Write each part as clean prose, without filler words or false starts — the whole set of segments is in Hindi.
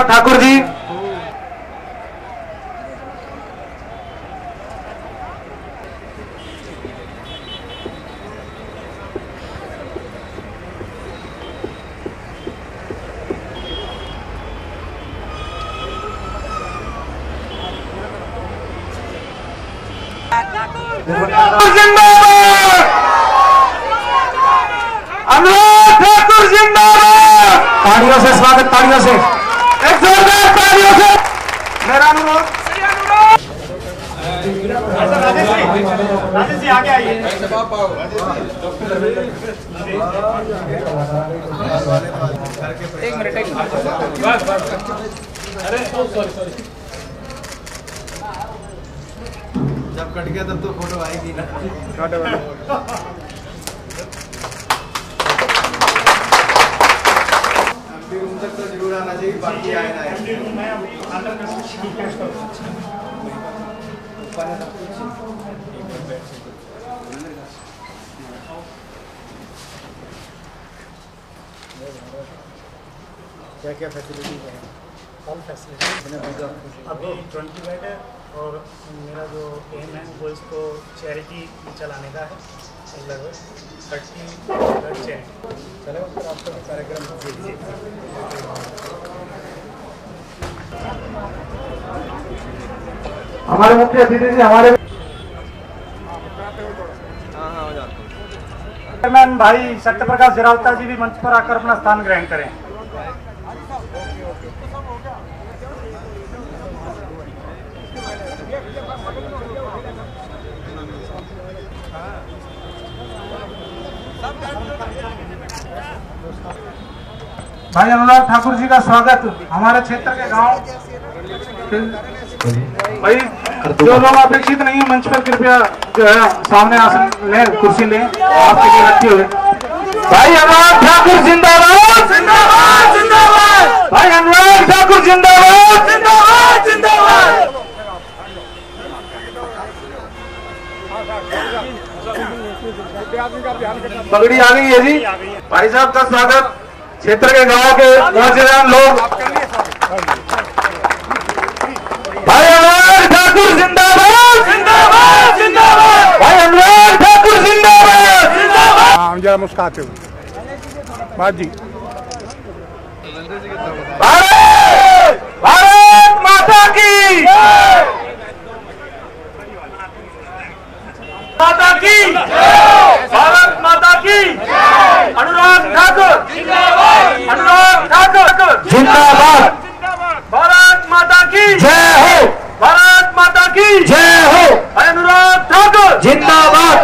ठाकुर जी अनुराग ठाकुर जिंदाबाद। तालियों से स्वागत, तालियों से, एक जोरदार तालियों से मेरा अनुरोध। राजेश जी आगे आइए। एक मिनट अरे सॉरी जब कट गया तब तो फोटो आएगी ना। रूम तक तो जरूर आना चाहिए, बाकी आए ना क्या क्या फैसिलिटी है? ऑल फैसिलिटी अभी 20 बेड है और मेरा जो एम है वो इसको चैरिटी चलाने का है, लगभग 30 बेड चैरिटी चलेगा। फिर आपका कार्यक्रम हमारे मुख्य अतिथि जी हमारे चेयरमैन भाई सत्यप्रकाश जरावता जी भी मंच पर आकर अपना स्थान ग्रहण करें। भाई अनुराग ठाकुर जी का स्वागत हमारे क्षेत्र के गांव। भाई जो लोग अपेक्षित नहीं है मंच पर कृपया जो है सामने आसन लें, कुर्सी लें, आपके लिए रखी हुई। भाई अनुराग ठाकुर जिंदाबाद जिंदाबाद जिंदाबाद। भाई अनुराग ठाकुर जिंदाबाद जिंदाबाद जिंदाबाद। पगड़ी आ गई है जी। भाई साहब का स्वागत क्षेत्र के गांव के नौजवान लोग। भाई अनुराग ठाकुर जिंदाबाद जिंदाबाद जिंदाबाद। भाई अनुराग ठाकुर जिंदाबाद जिंदाबाद। हम जरा मुस्कुराते हुए बात जी। भारत माता की माता की भारत माता की। अनुराग ठाकुर जिंदाबाद अनुराग ठाकुर जिंदाबाद। भारत माता की जय हो भारत माता की जय हो। अनुराग ठाकुर जिंदाबाद।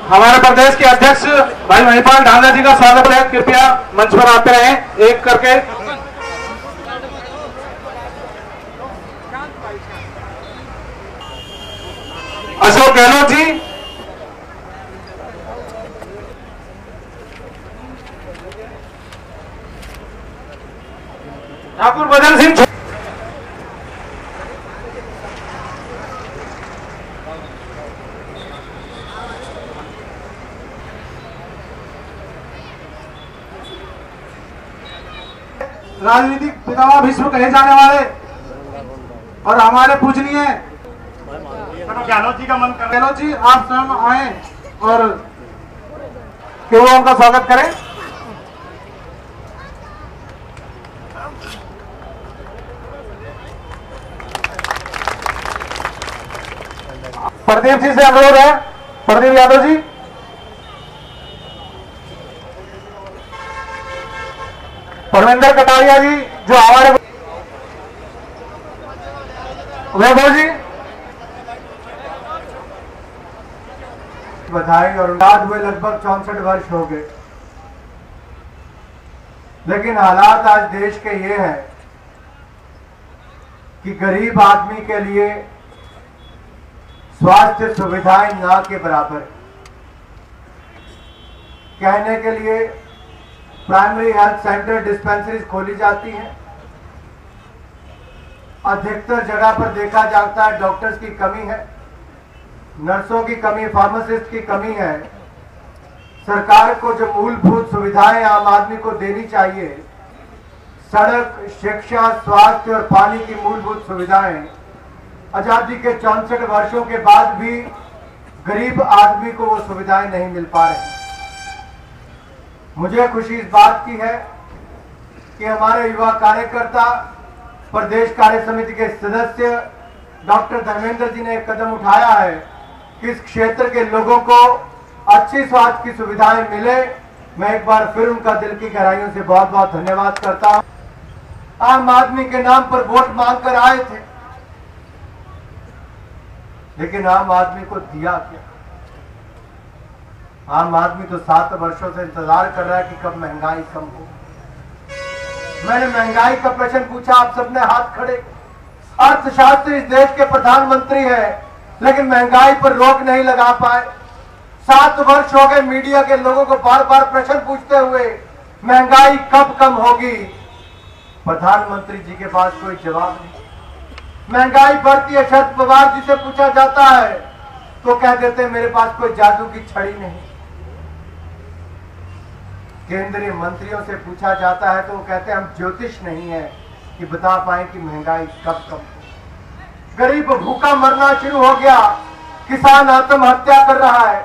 हमारे प्रदेश के अध्यक्ष भाई महिपाल ढांगा जी का स्वागत है, कृपया मंच पर आते रहें एक करके। अशोक गहलोत जी, ठाकुर बदन सिंह, राजनीतिक पितामह भीष्म कहे जाने वाले और हमारे पूजनीय गहलोत जी का मन कर। गहलोत जी आप स्वयं आए और क्यों उनका स्वागत करें। प्रदीप जी से अनुरोध है, प्रदीप यादव जी। परविंदर कटारिया जी जो हमारे, वैभव जी बधाई। और बाद हुए लगभग 64 वर्ष हो गए, लेकिन हालात आज देश के ये हैं कि गरीब आदमी के लिए स्वास्थ्य सुविधाएं ना के बराबर। कहने के लिए प्राइमरी हेल्थ सेंटर, डिस्पेंसरीज खोली जाती हैं, अधिकतर जगह पर देखा जाता है डॉक्टर्स की कमी है, नर्सों की कमी, फार्मासिस्ट की कमी है। सरकार को जो मूलभूत सुविधाएं आम आदमी को देनी चाहिए, सड़क, शिक्षा, स्वास्थ्य और पानी की मूलभूत सुविधाएं, आजादी के 64 वर्षों के बाद भी गरीब आदमी को वो सुविधाएं नहीं मिल पा रही। मुझे खुशी इस बात की है कि हमारे युवा कार्यकर्ता, प्रदेश कार्य समिति के सदस्य डॉक्टर धर्मेंद्र जी ने एक कदम उठाया है कि इस क्षेत्र के लोगों को अच्छी स्वास्थ्य की सुविधाएं मिले। मैं एक बार फिर उनका दिल की गहराइयों से बहुत बहुत धन्यवाद करता हूं। आम आदमी के नाम पर वोट मांगकर आए थे, लेकिन आम आदमी को दिया क्या? आम आदमी तो 7 वर्षों से इंतजार कर रहा है कि कब महंगाई कम हो। मैंने महंगाई का प्रश्न पूछा, आप सबने हाथ खड़े। अर्थशास्त्री इस देश के प्रधानमंत्री हैं, लेकिन महंगाई पर रोक नहीं लगा पाए। 7 वर्ष हो गए मीडिया के लोगों को बार बार प्रश्न पूछते हुए, महंगाई कब कम होगी? प्रधानमंत्री जी के पास कोई जवाब नहीं। महंगाई बढ़ती है, शरद पवार जी से पूछा जाता है तो कह देते मेरे पास कोई जादू की छड़ी नहीं। केंद्रीय मंत्रियों से पूछा जाता है तो वो कहते हैं हम ज्योतिष नहीं है कि बता पाए कि महंगाई कब कम हो। गरीब भूखा मरना शुरू हो गया, किसान आत्महत्या कर रहा है।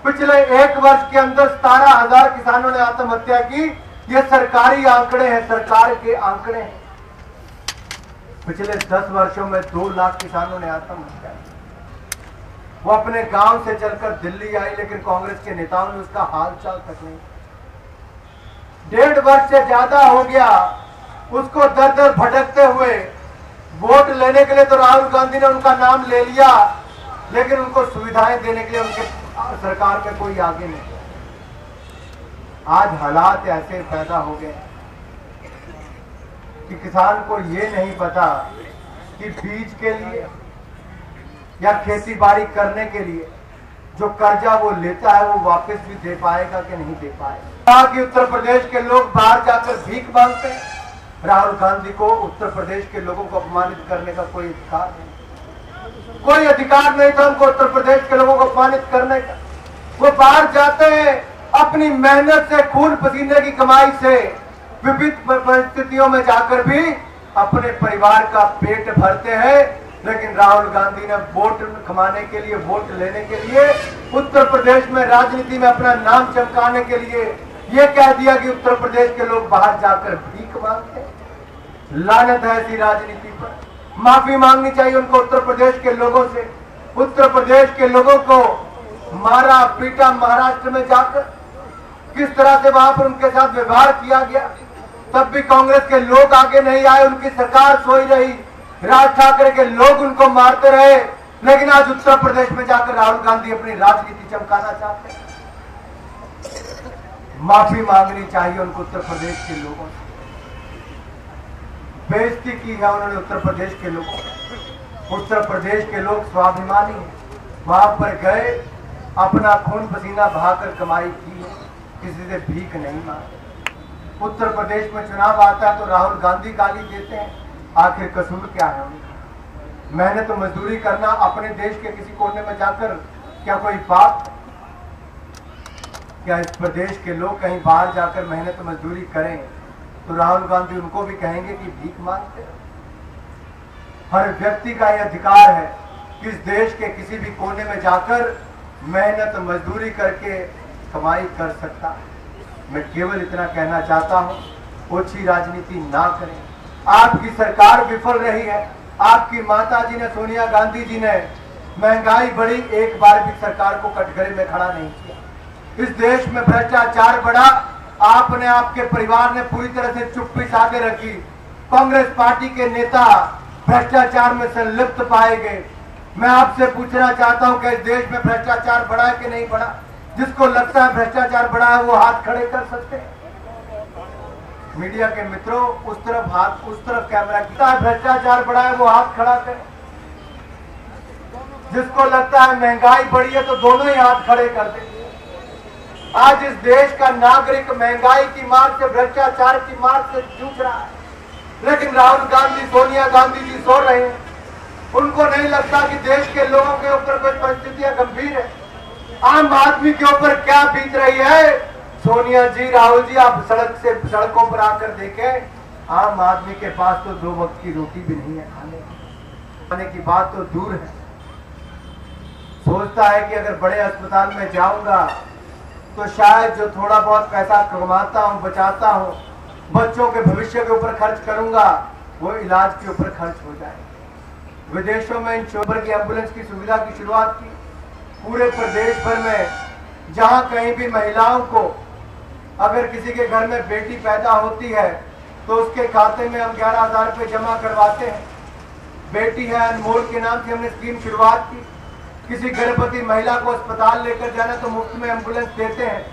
पिछले 1 वर्ष के अंदर 17,000 किसानों ने आत्महत्या की। ये सरकारी आंकड़े हैं, सरकार के आंकड़े हैं। पिछले 10 वर्षों में 2 लाख किसानों ने आत्महत्या की। वो अपने गांव से चलकर दिल्ली आई, लेकिन कांग्रेस के नेताओं ने उसका हाल चाल तक नहीं। 1.5 वर्ष से ज्यादा हो गया उसको दर दर भटकते हुए। वोट लेने के लिए तो राहुल गांधी ने उनका नाम ले लिया, लेकिन उनको सुविधाएं देने के लिए उनके सरकार में कोई आगे नहीं। आज हालात ऐसे पैदा हो गए कि किसान को ये नहीं पता कि बीज के लिए या खेती बाड़ी करने के लिए जो कर्जा वो लेता है वो वापस भी दे पाएगा कि नहीं दे पाएगा। कि उत्तर प्रदेश के लोग बाहर जाकर भीख मांगते हैं। राहुल गांधी को उत्तर प्रदेश के लोगों को अपमानित करने का कोई अधिकार नहीं, कोई अधिकार नहीं था उनको उत्तर प्रदेश के लोगों को अपमानित करने का। वो बाहर जाते हैं, अपनी मेहनत से, खून पसीने की कमाई से विभिन्न परिस्थितियों में जाकर भी अपने परिवार का पेट भरते हैं। लेकिन राहुल गांधी ने वोट कमाने के लिए, वोट लेने के लिए, उत्तर प्रदेश में राजनीति में अपना नाम चमकाने के लिए ये कह दिया कि उत्तर प्रदेश के लोग बाहर जाकर भीख मांगते हैं। लानत है ऐसी राजनीति पर। माफी मांगनी चाहिए उनको उत्तर प्रदेश के लोगों से। उत्तर प्रदेश के लोगों को मारा पीटा महाराष्ट्र में जाकर, किस तरह से वहां पर उनके साथ व्यवहार किया गया, तब भी कांग्रेस के लोग आगे नहीं आए। उनकी सरकार सोई रही, राज ठाकरे के लोग उनको मारते रहे। लेकिन आज उत्तर प्रदेश में जाकर राहुल गांधी अपनी राजनीति चमकाना चाहते हैं। माफी मांगनी चाहिए उनको उत्तर प्रदेश के लोगों से। बेइज्जती की है उन्होंने उत्तर प्रदेश के लोगों को। उत्तर प्रदेश के लोग स्वाभिमानी हैं, वहां पर गए, अपना खून पसीना बहाकर कमाई की है, किसी से भीख नहीं मांगे। उत्तर प्रदेश में चुनाव आता है तो राहुल गांधी गाली देते हैं, आखिर कसूर क्या है उनका? मेहनत मजदूरी करना अपने देश के किसी कोने में जाकर क्या कोई पाप? क्या इस प्रदेश के लोग कहीं बाहर जाकर मेहनत मजदूरी करें तो राहुल गांधी उनको भी कहेंगे कि भीख मांगते? हर व्यक्ति का यह अधिकार है कि इस देश के किसी भी कोने में जाकर मेहनत मजदूरी करके कमाई कर सकता है। मैं केवल इतना कहना चाहता हूं, ओछी राजनीति ना करें। आपकी सरकार विफल रही है। आपकी माता जी ने, सोनिया गांधी जी ने महंगाई बढ़ी, एक बार भी सरकार को कटघरे में खड़ा नहीं किया। इस देश में भ्रष्टाचार बढ़ा, आपने, आपके परिवार ने पूरी तरह से चुप्पी साधे रखी। कांग्रेस पार्टी के नेता भ्रष्टाचार में संलिप्त पाए गए। मैं आपसे पूछना चाहता हूं कि इस देश में भ्रष्टाचार बढ़ा है कि नहीं बढ़ा? जिसको लगता है भ्रष्टाचार बढ़ा है वो हाथ खड़े कर सकते हैं। मीडिया के मित्रों, उस तरफ हाथ, उस तरफ कैमरा किया, भ्रष्टाचार बढ़ा है वो हाथ खड़ा करें। जिसको लगता है महंगाई बढ़ी है तो दोनों ही हाथ खड़े कर दें। आज इस देश का नागरिक महंगाई की मार से, भ्रष्टाचार की मार से जूझ रहा है, लेकिन राहुल गांधी, सोनिया गांधी जी सो रहे हैं। उनको नहीं लगता कि देश के लोगों के ऊपर कोई परिस्थितियां गंभीर है, आम आदमी के ऊपर क्या बीत रही है। सोनिया जी, राहुल जी, आप सड़कों पर आकर देखें, आम आदमी के पास तो 2 वक्त की रोटी भी नहीं है खाने की बात तो दूर है। सोचता है कि अगर बड़े अस्पताल में जाऊंगा तो शायद जो थोड़ा बहुत पैसा कमाता हूं, बचाता हूं, बच्चों के भविष्य के ऊपर खर्च करूंगा, वो इलाज के ऊपर खर्च हो जाए। विदेशों में इन चोबर की एम्बुलेंस की सुविधा की शुरुआत की। पूरे प्रदेश भर में जहां कहीं भी महिलाओं को, अगर किसी के घर में बेटी पैदा होती है तो उसके खाते में हम 11,000 रुपये जमा करवाते हैं। बेटी है अनमोल के नाम से हमने स्कीम शुरुआत की। किसी गर्भवती महिला को अस्पताल लेकर जाना तो मुफ्त में एम्बुलेंस देते हैं,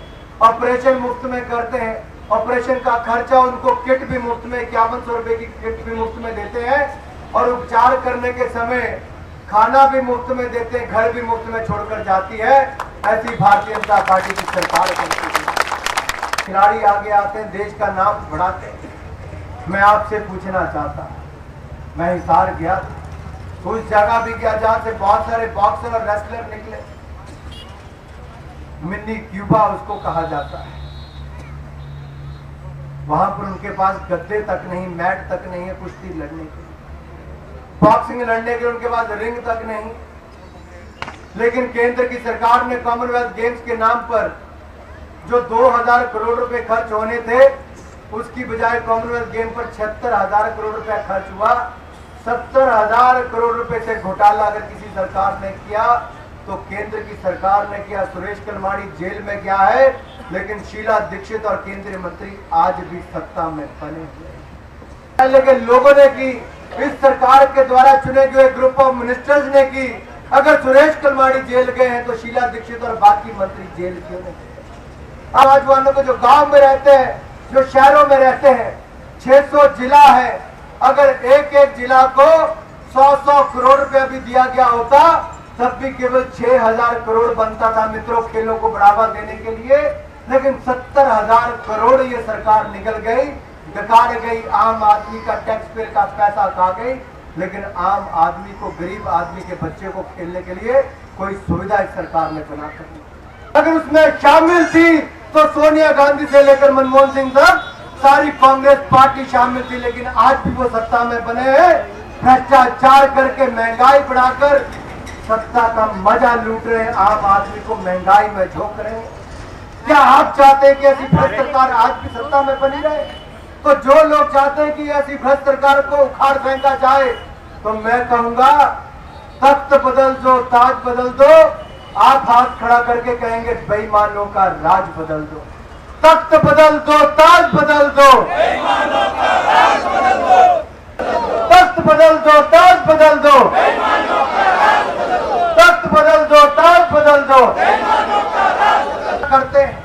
ऑपरेशन मुफ्त में करते हैं, ऑपरेशन का खर्चा, उनको किट भी मुफ्त में, 5100 रुपए की किट भी मुफ्त में देते हैं, और उपचार करने के समय खाना भी मुफ्त में देते हैं, घर भी मुफ्त में छोड़कर जाती है। ऐसी भारतीय जनता पार्टी की सरकार करती है। खिलाड़ी आगे आते हैं, देश का नाम बढ़ाते हैं। मैं आपसे पूछना चाहता हूं, मैं हिसार गया था, उस जगह भी गया जहां से बहुत सारे बॉक्सर और रेसलर निकले। मिनी क्यूबा उसको कहा जाता है। वहां पर उनके पास गद्दे तक नहीं, मैट तक नहीं है कुश्ती लड़ने के लिए, बॉक्सिंग लड़ने के लिए उनके पास रिंग तक नहीं। लेकिन केंद्र की सरकार ने कॉमनवेल्थ गेम्स के नाम पर जो 2000 करोड़ रुपए खर्च होने थे, उसकी बजाय कॉमनवेल्थ गेम पर 76,000 करोड़ रुपया खर्च हुआ। 70,000 करोड़ रुपए से घोटाला अगर किसी सरकार ने किया तो केंद्र की सरकार ने किया। सुरेश कलमाड़ी जेल में गया है, लेकिन शीला दीक्षित और केंद्रीय मंत्री आज भी सत्ता में बने हुए। लेकिन लोगों ने की, इस सरकार के द्वारा चुने गए ग्रुप ऑफ मिनिस्टर्स ने की। अगर सुरेश कलमाड़ी जेल गए हैं तो शीला दीक्षित और बाकी मंत्री जेल क्यों नहीं? आज वालों को जो गांव में रहते हैं, जो शहरों में रहते हैं, 600 जिला है, अगर एक एक जिला को 100-100 करोड़ रुपया भी दिया गया होता तब भी केवल 6,000 करोड़ बनता था मित्रों, खेलों को बढ़ावा देने के लिए। लेकिन 70,000 करोड़ ये सरकार निकल गई, डकार गई, आम आदमी का टैक्स पेयर का पैसा खा गई। लेकिन आम आदमी को, गरीब आदमी के बच्चे को खेलने के लिए कोई सुविधा इस सरकार ने बना कर दी। अगर उसमें शामिल थी तो सोनिया गांधी से लेकर मनमोहन सिंह तक सारी कांग्रेस पार्टी शामिल थी। लेकिन आज भी वो सत्ता में बने हैं, भ्रष्टाचार करके, महंगाई बढ़ाकर सत्ता का मजा लूट रहे हैं, आम आदमी को महंगाई में झोंक रहे हैं। क्या आप चाहते हैं कि ऐसी भ्रष्ट सरकार आज भी सत्ता में बनी रहे? तो जो लोग चाहते हैं कि ऐसी भ्रष्ट सरकार को उखाड़ फेंका जाए, तो मैं कहूंगा तख्त बदल दो, ताज बदल दो। आप हाथ खड़ा करके कहेंगे बेईमानों का राज बदल दो। तख्त बदल दो, ताज बदल दो, तख्त बदल दो, ताज बदल दो, तख्त बदल दो, ताज बदल दो। करते हैं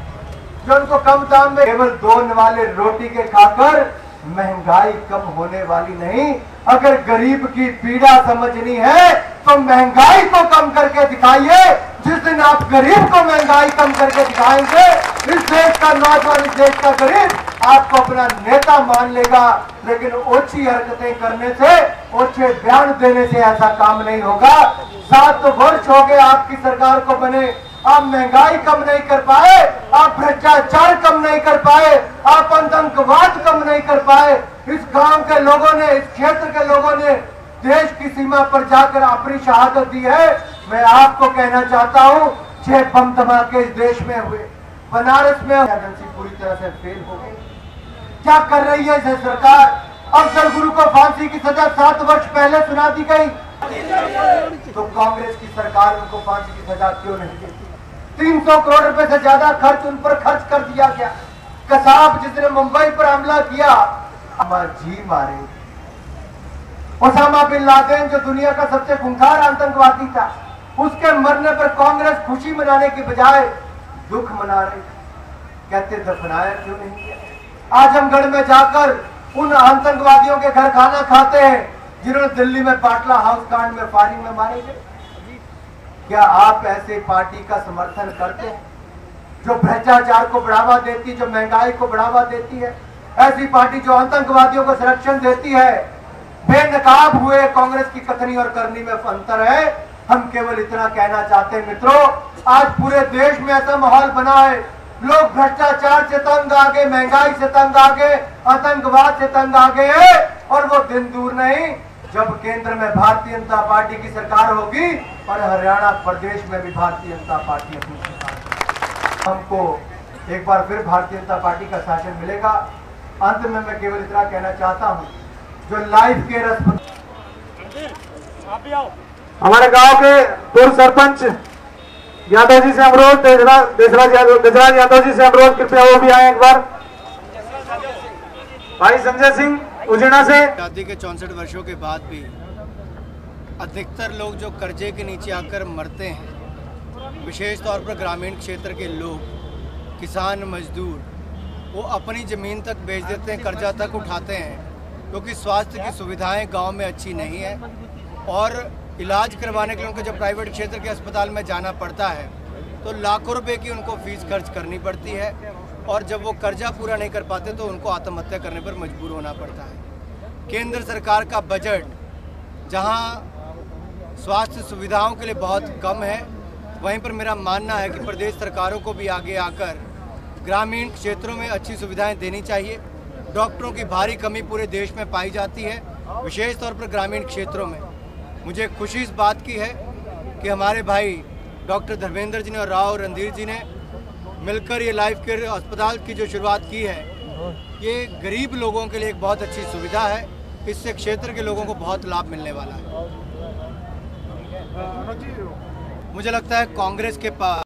जो उनको कम दाम में केवल 2 वाले रोटी के खाकर महंगाई कम होने वाली नहीं। अगर गरीब की पीड़ा समझनी है तो महंगाई को कम करके दिखाइए। जिस दिन आप गरीब को महंगाई कम करके दिखाएंगे, इस देश का नौजवान, इस देश का गरीब आपको अपना नेता मान लेगा। लेकिन ओछी हरकतें करने से, ओछे बयान देने से ऐसा काम नहीं होगा। 7 वर्ष हो गए आपकी सरकार को बने, आप महंगाई कम नहीं कर पाए, आप भ्रष्टाचार कम नहीं कर पाए, आप आतंकवाद कम नहीं कर पाए। इस गांव के लोगों ने, इस क्षेत्र के लोगों ने देश की सीमा पर जाकर अपनी शहादत दी है। मैं आपको कहना चाहता हूं, 6 बम धमाके इस देश में हुए, बनारस में एजेंसी पूरी तरह से फेल हो गई। क्या कर रही है यह सरकार? अफजल गुरु को फांसी की सजा 7 वर्ष पहले सुना दी गई। तो कांग्रेस की सरकार उनको फांसी की सजा क्यों नहीं देती? 300 करोड़ रुपए से ज्यादा खर्च उन पर खर्च कर दिया गया। कसाब जिसने मुंबई पर हमला किया, जी मारे। ओसामा बिन लादेन जो दुनिया का सबसे खूंखार आतंकवादी था, उसके मरने पर कांग्रेस खुशी मनाने की बजाय दुख मना रही। कहते दफनाया क्यों नहीं किया? आजमगढ़ में जाकर उन आतंकवादियों के घर खाना खाते हैं जिन्होंने दिल्ली में पाटला हाउस कांड में फायरिंग में मारे गए। क्या आप ऐसे पार्टी का समर्थन करते हैं जो भ्रष्टाचार को बढ़ावा देती है, जो महंगाई को बढ़ावा देती है? ऐसी पार्टी जो आतंकवादियों को संरक्षण देती है? बेनकाब हुए कांग्रेस की कथनी और करनी में अंतर है। हम केवल इतना कहना चाहते हैं मित्रों, आज पूरे देश में ऐसा माहौल बना है, लोग भ्रष्टाचार से तंग आ गए, महंगाई से तंग आ गए, आतंकवाद से तंग आ गए हैं। और वो दिन दूर नहीं जब केंद्र में भारतीय जनता पार्टी की सरकार होगी और हरियाणा प्रदेश में भी भारतीय जनता पार्टी अपनी सरकार। हमको एक बार फिर भारतीय जनता पार्टी का शासन मिलेगा। अंत में मैं केवल इतना कहना चाहता हूं, जो लाइफ केयर हमारे गांव के पूर्व सरपंच यादव जी से अनुरोध, देशराज यादव जी से अनुरोध, कृपया वो भी आए एक बार। भाई संजय सिंह उजिना से। आजादी के 64 वर्षों के बाद भी अधिकतर लोग जो कर्जे के नीचे आकर मरते हैं, विशेष तौर पर ग्रामीण क्षेत्र के लोग, किसान मजदूर, वो अपनी ज़मीन तक बेच देते हैं, कर्जा तक उठाते हैं, क्योंकि स्वास्थ्य की सुविधाएं गांव में अच्छी नहीं है और इलाज करवाने के लिए उनको जब प्राइवेट क्षेत्र के अस्पताल में जाना पड़ता है तो लाखों रुपए की उनको फीस खर्च करनी पड़ती है और जब वो कर्जा पूरा नहीं कर पाते तो उनको आत्महत्या करने पर मजबूर होना पड़ता है। केंद्र सरकार का बजट जहां स्वास्थ्य सुविधाओं के लिए बहुत कम है, वहीं पर मेरा मानना है कि प्रदेश सरकारों को भी आगे आकर ग्रामीण क्षेत्रों में अच्छी सुविधाएं देनी चाहिए। डॉक्टरों की भारी कमी पूरे देश में पाई जाती है, विशेष तौर पर ग्रामीण क्षेत्रों में। मुझे खुशी इस बात की है कि हमारे भाई डॉक्टर धर्मेंद्र जी ने और राव रणधीर जी ने मिलकर ये लाइफ केयर अस्पताल की जो शुरुआत की है, ये गरीब लोगों के लिए एक बहुत अच्छी सुविधा है। इससे क्षेत्र के लोगों को बहुत लाभ मिलने वाला है। मुझे लगता है कांग्रेस के पास